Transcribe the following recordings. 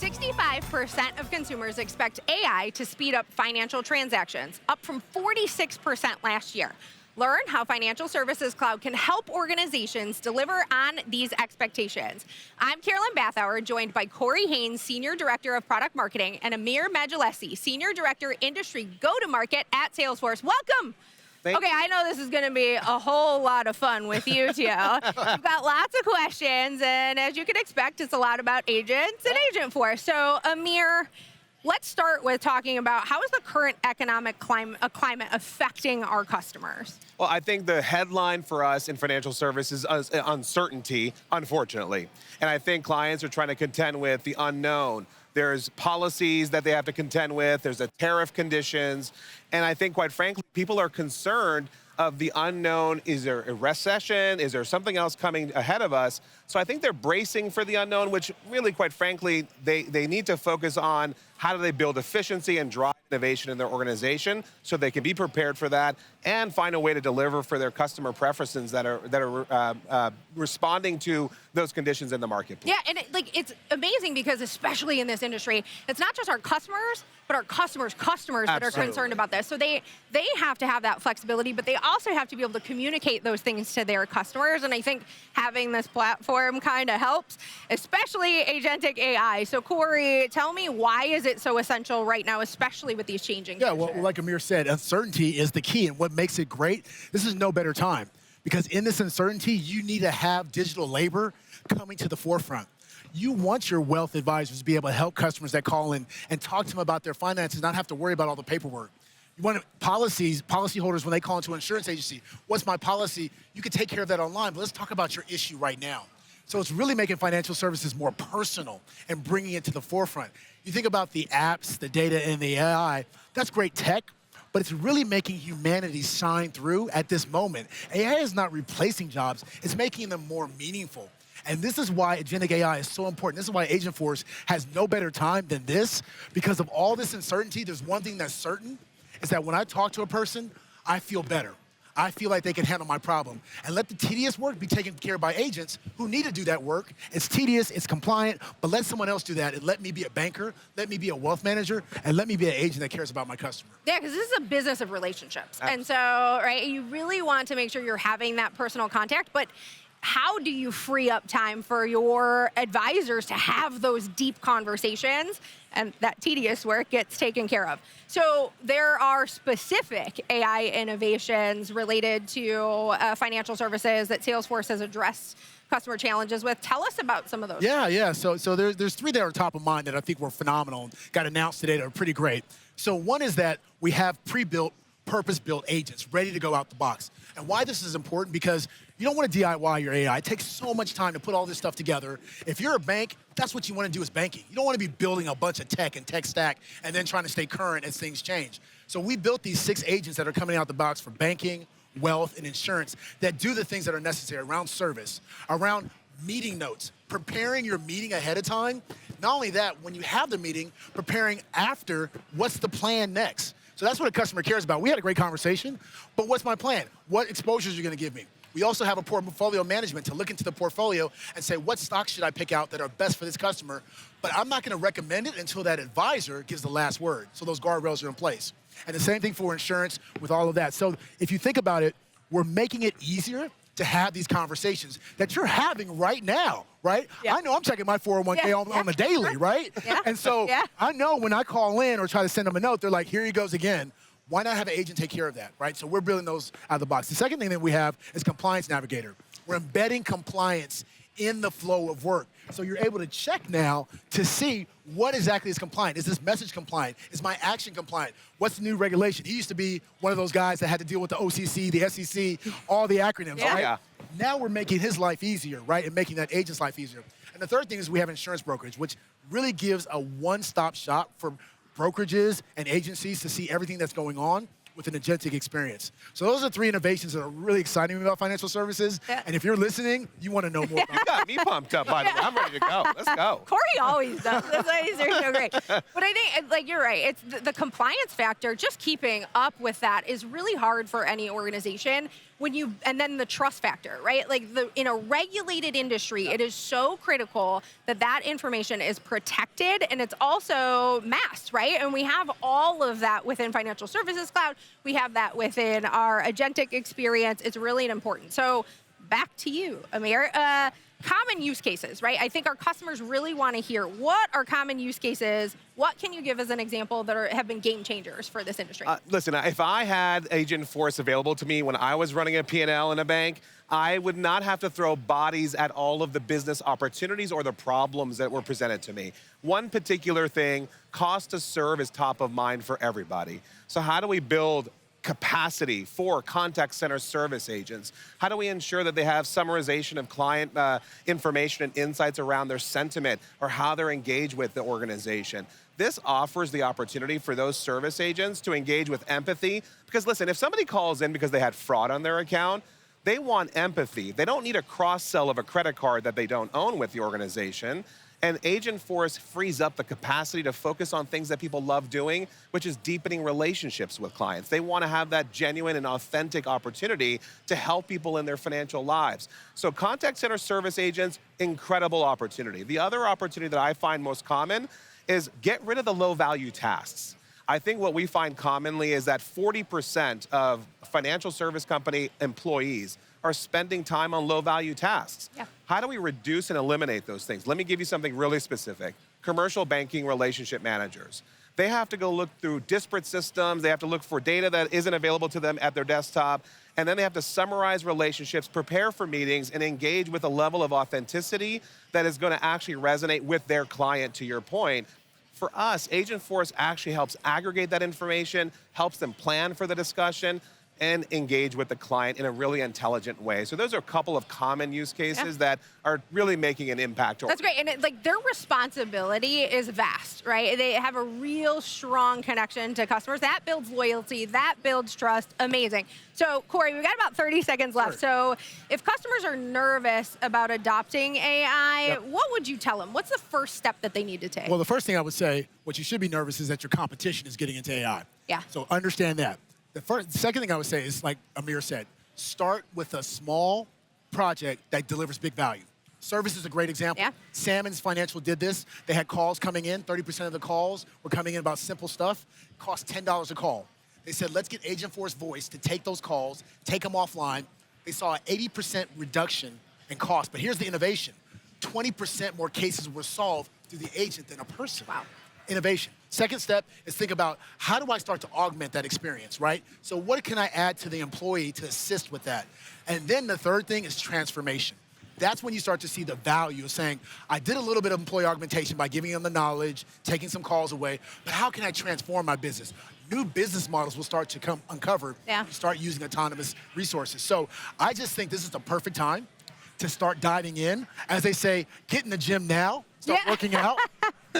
65% of consumers expect AI to speed up financial transactions, up from 46% last year. Learn how Financial Services Cloud can help organizations deliver on these expectations. I'm Carolyn Bathauer, joined by Corey Haynes, Senior Director of Product Marketing, and Amir Majolesi, Senior Director, Industry Go-to-Market at Salesforce. Welcome. Okay, I know this is going to be a whole lot of fun with you two. We've got lots of questions, and as you can expect, it's a lot about agents and Agentforce. So, Amir, let's start with talking about how is the current economic climate affecting our customers? Well, I think the headline for us in financial services is uncertainty, unfortunately. And I think clients are trying to contend with the unknown. There's policies that they have to contend with. There's the tariff conditions. And I think, quite frankly, people are concerned of the unknown. Is there a recession? Is there something else coming ahead of us? So I think they're bracing for the unknown, which really, quite frankly, they need to focus on how do they build efficiency and drive innovation in their organization so they can be prepared for that and find a way to deliver for their customer preferences that are responding to those conditions in the marketplace. Yeah, and it's amazing because especially in this industry, it's not just our customers, but our customers' customers that are concerned about this. So they have to have that flexibility, but they also have to be able to communicate those things to their customers. And I think having this platform kind of helps, especially agentic AI. So Corey, tell me, why is it so essential right now, especially with these changing conditions? Well, like Amir said, uncertainty is the key. And what makes it great, this is no better time. Because in this uncertainty, you need to have digital labor coming to the forefront. You want your wealth advisors to be able to help customers that call in and talk to them about their finances, not have to worry about all the paperwork. You want policyholders, when they call into an insurance agency, what's my policy? You can take care of that online, but let's talk about your issue right now. So it's really making financial services more personal and bringing it to the forefront. You think about the apps, the data, and the AI, that's great tech, but it's really making humanity shine through at this moment. AI is not replacing jobs, it's making them more meaningful. And this is why agentic AI is so important. This is why Agentforce has no better time than this. Because of all this uncertainty, there's one thing that's certain, is that when I talk to a person, I feel better. I feel like they can handle my problem. And let the tedious work be taken care of by agents who need to do that work. It's tedious, it's compliant, but let someone else do that. And let me be a banker, let me be a wealth manager, and let me be an agent that cares about my customer. Yeah, because this is a business of relationships. Absolutely. And so, right, you really want to make sure you're having that personal contact, but how do you free up time for your advisors to have those deep conversations and that tedious work gets taken care of? So there are specific AI innovations related to financial services that Salesforce has addressed customer challenges with. Tell us about some of those. Yeah. So there's three that are top of mind that I think were phenomenal and got announced today that are pretty great. So one is that we have pre-built, purpose-built agents ready to go out the box. And why this is important, because you don't want to DIY your AI. It takes so much time to put all this stuff together. If you're a bank, that's what you want to do is banking. You don't want to be building a bunch of tech and tech stack and then trying to stay current as things change. So we built these 6 agents that are coming out the box for banking, wealth, and insurance that do the things that are necessary around service, around meeting notes, preparing your meeting ahead of time. Not only that, when you have the meeting, preparing after, what's the plan next? So that's what a customer cares about. We had a great conversation, but what's my plan? What exposures are you going to give me? We also have a portfolio management to look into the portfolio and say, what stocks should I pick out that are best for this customer? But I'm not going to recommend it until that advisor gives the last word. So those guardrails are in place. And the same thing for insurance with all of that. So if you think about it, we're making it easier to have these conversations that you're having right now, right? Yeah. I know I'm checking my 401k on the daily, right? Yeah. And so I know when I call in or try to send them a note, they're like, here he goes again. Why not have an agent take care of that, right? So we're building those out of the box. The second thing that we have is Compliance Navigator. We're embedding compliance in the flow of work. So you're able to check now to see what exactly is compliant. Is this message compliant? Is my action compliant? What's the new regulation? He used to be one of those guys that had to deal with the OCC, the SEC, all the acronyms, right? Yeah. Now we're making his life easier, right? And making that agent's life easier. And the third thing is we have insurance brokerage, which really gives a one-stop shop for brokerages and agencies to see everything that's going on with an agentic experience. So those are 3 innovations that are really exciting me about financial services. Yeah. And if you're listening, you want to know more about it. You got me pumped up, by the way. I'm ready to go. Let's go. Corey always does. That's why he's so great. But I think, like, you're right. It's the compliance factor. Just keeping up with that is really hard for any organization and then the trust factor, right? Like in a regulated industry, it is so critical that that information is protected and it's also masked, right? And we have all of that within Financial Services Cloud. We have that within our agentic experience. It's really important. So back to you, Amir. Common use cases, right? I think our customers really want to hear what are common use cases. What can you give as an example that have been game changers for this industry? Listen, if I had Agentforce available to me when I was running a P&L in a bank, I would not have to throw bodies at all of the business opportunities or the problems that were presented to me. One particular thing, cost to serve is top of mind for everybody. So how do we build capacity for contact center service agents? How do we ensure that they have summarization of client information and insights around their sentiment or how they're engaged with the organization? This offers the opportunity for those service agents to engage with empathy. Because listen, if somebody calls in because they had fraud on their account, they want empathy. They don't need a cross-sell of a credit card that they don't own with the organization. And Agentforce frees up the capacity to focus on things that people love doing, which is deepening relationships with clients. They want to have that genuine and authentic opportunity to help people in their financial lives. So contact center service agents, incredible opportunity. The other opportunity that I find most common is get rid of the low-value tasks. I think what we find commonly is that 40% of financial service company employees are spending time on low-value tasks. Yeah. How do we reduce and eliminate those things? Let me give you something really specific. Commercial banking relationship managers. They have to go look through disparate systems. They have to look for data that isn't available to them at their desktop. And then they have to summarize relationships, prepare for meetings, and engage with a level of authenticity that is going to actually resonate with their client, to your point. For us, Agentforce actually helps aggregate that information, helps them plan for the discussion, and engage with the client in a really intelligent way. So those are a couple of common use cases that are really making an impact. That's great, and their responsibility is vast, right? They have a real strong connection to customers. That builds loyalty, that builds trust, amazing. So Corey, we've got about 30 seconds left. Sure. So if customers are nervous about adopting AI, what would you tell them? What's the first step that they need to take? Well, the first thing I would say, what you should be nervous is that your competition is getting into AI. Yeah. So understand that. The second thing I would say is, like Amir said, start with a small project that delivers big value. Service is a great example. Yeah. Salmon's Financial did this. They had calls coming in. 30% of the calls were coming in about simple stuff. Cost $10 a call. They said, let's get Agentforce Voice to take those calls, take them offline. They saw an 80% reduction in cost. But here's the innovation. 20% more cases were solved through the agent than a person. Wow. Innovation. Second step is think about, how do I start to augment that experience, right? So what can I add to the employee to assist with that? And then the third thing is transformation. That's when you start to see the value of saying, I did a little bit of employee augmentation by giving them the knowledge, taking some calls away, but how can I transform my business? New business models will start to uncover when you start using autonomous resources. So I just think this is the perfect time to start diving in. As they say, get in the gym now, start working out,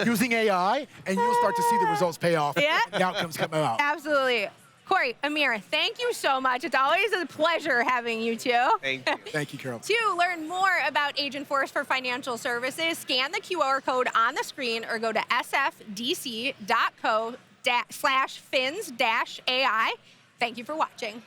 using AI, and you'll start to see the results pay off and the outcomes come out. Absolutely. Corey, Amir, thank you so much. It's always a pleasure having you two. Thank you. Thank you, Carol. To learn more about Agentforce for Financial Services, scan the QR code on the screen or go to sfdc.co/fins-AI. Thank you for watching.